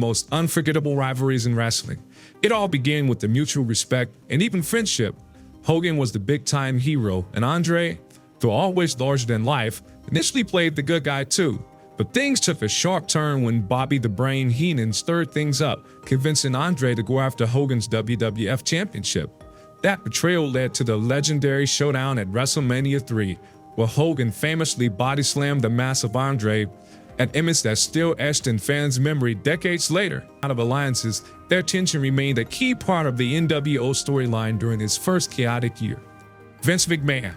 most unforgettable rivalries in wrestling. It all began with the mutual respect and even friendship. Hogan was the big-time hero, and Andre, though always larger than life, initially played the good guy too. But things took a sharp turn when Bobby the Brain Heenan stirred things up, convincing Andre to go after Hogan's WWF Championship. That betrayal led to the legendary showdown at WrestleMania 3, where Hogan famously body-slammed the massive Andre, an image that's still etched in fans' memory decades later. Out of alliances, their tension remained a key part of the NWO storyline during its first chaotic year. Vince McMahon.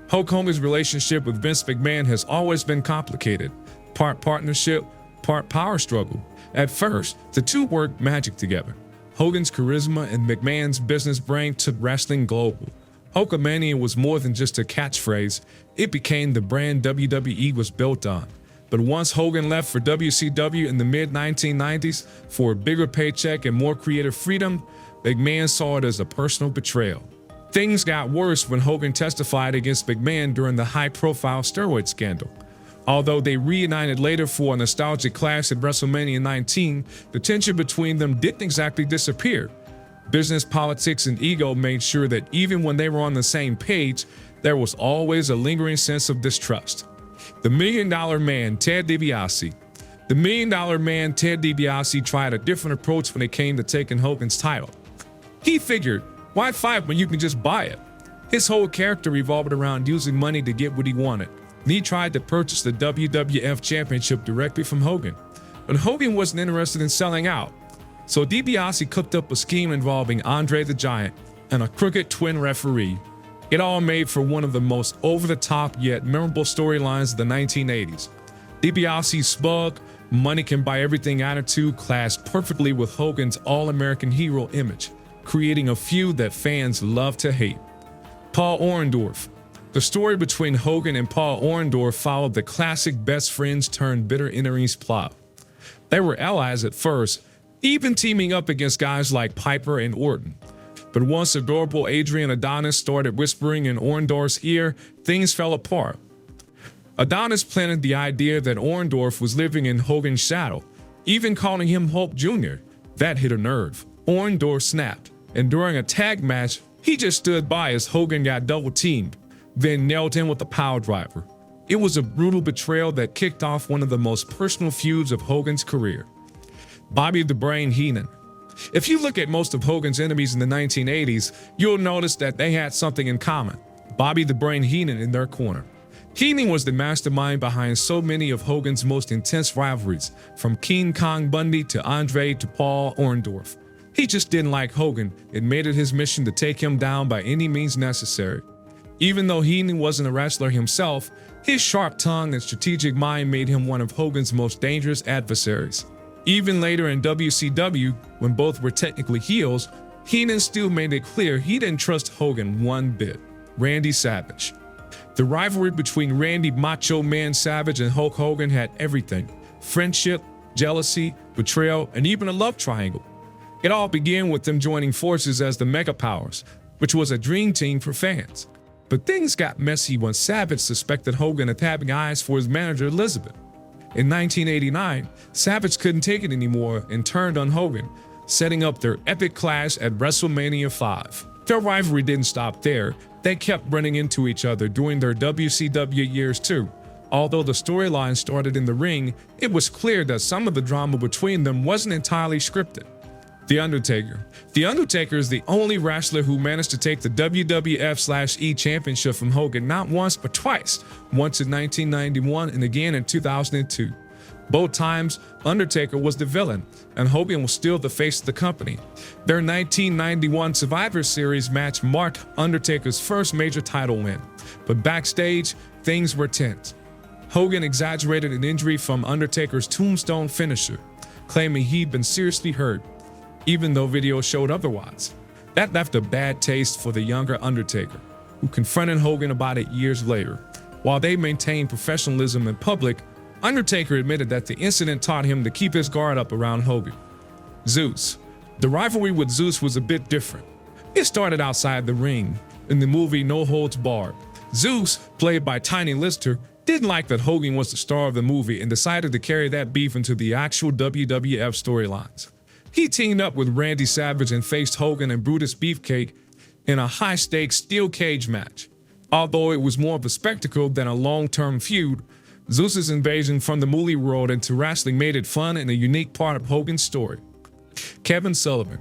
Hulk Hogan's relationship with Vince McMahon has always been complicated. Part partnership, part power struggle. At first, the two worked magic together. Hogan's charisma and McMahon's business brain took wrestling global. Hulkamania was more than just a catchphrase, it became the brand WWE was built on. But once Hogan left for WCW in the mid-1990s for a bigger paycheck and more creative freedom, McMahon saw it as a personal betrayal. Things got worse when Hogan testified against McMahon during the high-profile steroid scandal. Although they reunited later for a nostalgic clash at WrestleMania 19, the tension between them didn't exactly disappear. Business, politics, and ego made sure that even when they were on the same page, there was always a lingering sense of distrust. The Million-Dollar Man, Ted DiBiase. The Million-Dollar Man, Ted DiBiase, tried a different approach when it came to taking Hogan's title. He figured, why fight when you can just buy it? His whole character revolved around using money to get what he wanted, and he tried to purchase the WWF Championship directly from Hogan. But Hogan wasn't interested in selling out, so DiBiase cooked up a scheme involving Andre the Giant and a crooked twin referee. It all made for one of the most over-the-top yet memorable storylines of the 1980s. DiBiase's smug, money-can-buy-everything attitude clashed perfectly with Hogan's all-American hero image, creating a feud that fans love to hate. Paul Orndorf. The story between Hogan and Paul Orndorf followed the classic best friends turned bitter enemies plot. They were allies at first, even teaming up against guys like Piper and Orton. But once adorable Adrian Adonis started whispering in Orndorff's ear, things fell apart. Adonis planted the idea that Orndorff was living in Hogan's shadow, even calling him Hulk Jr. That hit a nerve. Orndorff snapped, and during a tag match, he just stood by as Hogan got double-teamed, then nailed him with a power driver. It was a brutal betrayal that kicked off one of the most personal feuds of Hogan's career. Bobby the Brain Heenan. If you look at most of Hogan's enemies in the 1980s, you'll notice that they had something in common: Bobby the Brain Heenan in their corner. Heenan was the mastermind behind so many of Hogan's most intense rivalries, from King Kong Bundy to Andre to Paul Orndorff. He just didn't like Hogan and made it his mission to take him down by any means necessary. Even though Heenan wasn't a wrestler himself, his sharp tongue and strategic mind made him one of Hogan's most dangerous adversaries. Even later in WCW, when both were technically heels, Heenan still made it clear he didn't trust Hogan one bit. Randy Savage. The rivalry between Randy Macho Man Savage and Hulk Hogan had everything: friendship, jealousy, betrayal, and even a love triangle. It all began with them joining forces as the Mega Powers, which was a dream team for fans. But things got messy when Savage suspected Hogan of having eyes for his manager Elizabeth. In 1989, Savage couldn't take it anymore and turned on Hogan, setting up their epic clash at WrestleMania 5. Their rivalry didn't stop there. They kept running into each other during their WCW years too. Although the storyline started in the ring, it was clear that some of the drama between them wasn't entirely scripted. The Undertaker. The Undertaker is the only wrestler who managed to take the WWF/E Championship from Hogan not once but twice, once in 1991 and again in 2002. Both times, Undertaker was the villain, and Hogan was still the face of the company. Their 1991 Survivor Series match marked Undertaker's first major title win, but backstage, things were tense. Hogan exaggerated an injury from Undertaker's tombstone finisher, claiming he'd been seriously hurt, even though video showed otherwise. That left a bad taste for the younger Undertaker, who confronted Hogan about it years later. While they maintained professionalism in public, Undertaker admitted that the incident taught him to keep his guard up around Hogan. Zeus. The rivalry with Zeus was a bit different. It started outside the ring. In the movie No Holds Barred, Zeus, played by Tiny Lister, didn't like that Hogan was the star of the movie and decided to carry that beef into the actual WWF storylines. He teamed up with Randy Savage and faced Hogan and Brutus Beefcake in a high-stakes steel cage match. Although it was more of a spectacle than a long-term feud, Zeus's invasion from the movie world into wrestling made it fun and a unique part of Hogan's story. Kevin Sullivan.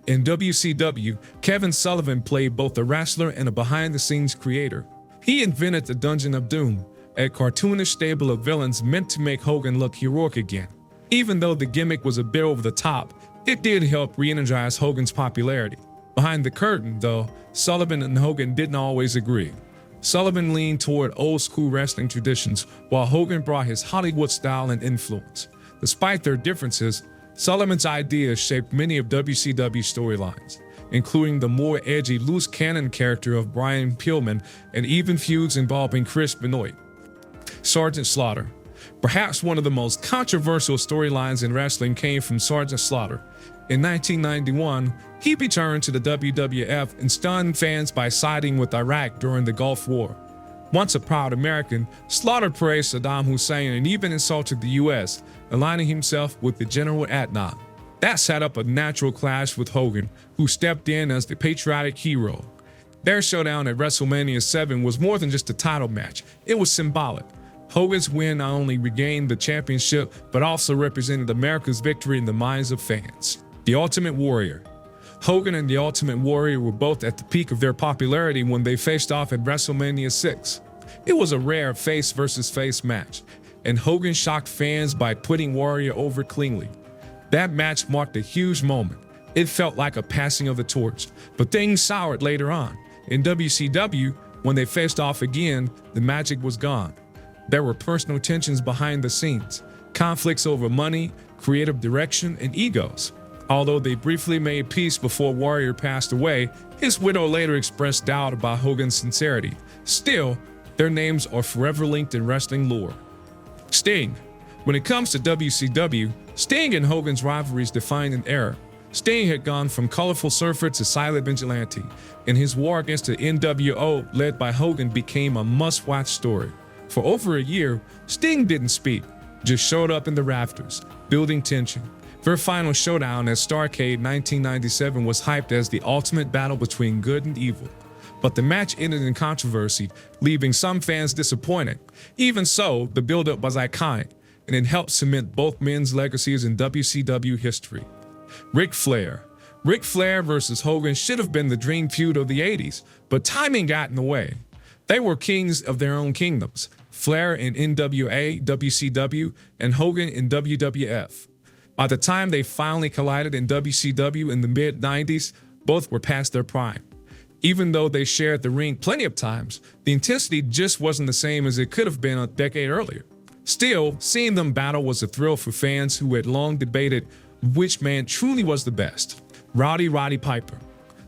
In WCW, Kevin Sullivan played both a wrestler and a behind-the-scenes creator. He invented the Dungeon of Doom, a cartoonish stable of villains meant to make Hogan look heroic again. Even though the gimmick was a bit over the top, it did help re-energize Hogan's popularity. Behind the curtain, though, Sullivan and Hogan didn't always agree. Sullivan leaned toward old-school wrestling traditions, while Hogan brought his Hollywood style and influence. Despite their differences, Sullivan's ideas shaped many of WCW's storylines, including the more edgy loose cannon character of Brian Pillman and even feuds involving Chris Benoit. Sergeant Slaughter. Perhaps one of the most controversial storylines in wrestling came from Sergeant Slaughter. In 1991, he returned to the WWF and stunned fans by siding with Iraq during the Gulf War. Once a proud American, Slaughter praised Saddam Hussein and even insulted the U.S., aligning himself with the General Adnan. That set up a natural clash with Hogan, who stepped in as the patriotic hero. Their showdown at WrestleMania 7 was more than just a title match, it was symbolic. Hogan's win not only regained the championship, but also represented America's victory in the minds of fans. The Ultimate Warrior. Hogan and the Ultimate Warrior were both at the peak of their popularity when they faced off at WrestleMania 6. It was a rare face-versus-face match, and Hogan shocked fans by putting Warrior over cleanly. That match marked a huge moment. It felt like a passing of the torch, but things soured later on. In WCW, when they faced off again, the magic was gone. There were personal tensions behind the scenes, conflicts over money, creative direction, and egos. Although they briefly made peace before Warrior passed away, his widow later expressed doubt about Hogan's sincerity. Still, their names are forever linked in wrestling lore. Sting. When it comes to WCW, Sting and Hogan's rivalries defined an era. Sting had gone from colorful surfer to silent vigilante, and his war against the NWO, led by Hogan, became a must-watch story. For over a year, Sting didn't speak, just showed up in the rafters, building tension. Their final showdown at Starrcade 1997 was hyped as the ultimate battle between good and evil. But the match ended in controversy, leaving some fans disappointed. Even so, the build-up was iconic, and it helped cement both men's legacies in WCW history. Ric Flair. Ric Flair versus Hogan should have been the dream feud of the 80s, but timing got in the way. They were kings of their own kingdoms, Flair in NWA, WCW, and Hogan in WWF. By the time they finally collided in WCW in the mid-90s, both were past their prime. Even though they shared the ring plenty of times, the intensity just wasn't the same as it could have been a decade earlier. Still, seeing them battle was a thrill for fans who had long debated which man truly was the best. Roddy Piper.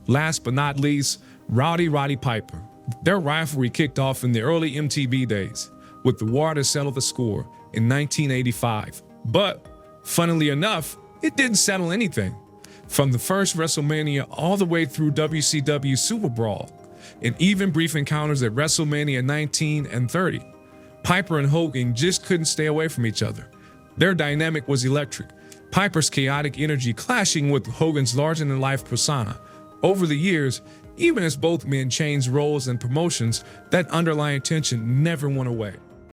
Last but not least, Roddy Piper. Their rivalry kicked off in the early MTV days, with the war to settle the score in 1985. But, funnily enough, it didn't settle anything. From the first WrestleMania all the way through WCW Super Brawl, and even brief encounters at WrestleMania 19 and 30, Piper and Hogan just couldn't stay away from each other. Their dynamic was electric, Piper's chaotic energy clashing with Hogan's larger-than-life persona. Over the years, even as both men changed roles and promotions, that underlying tension never went away.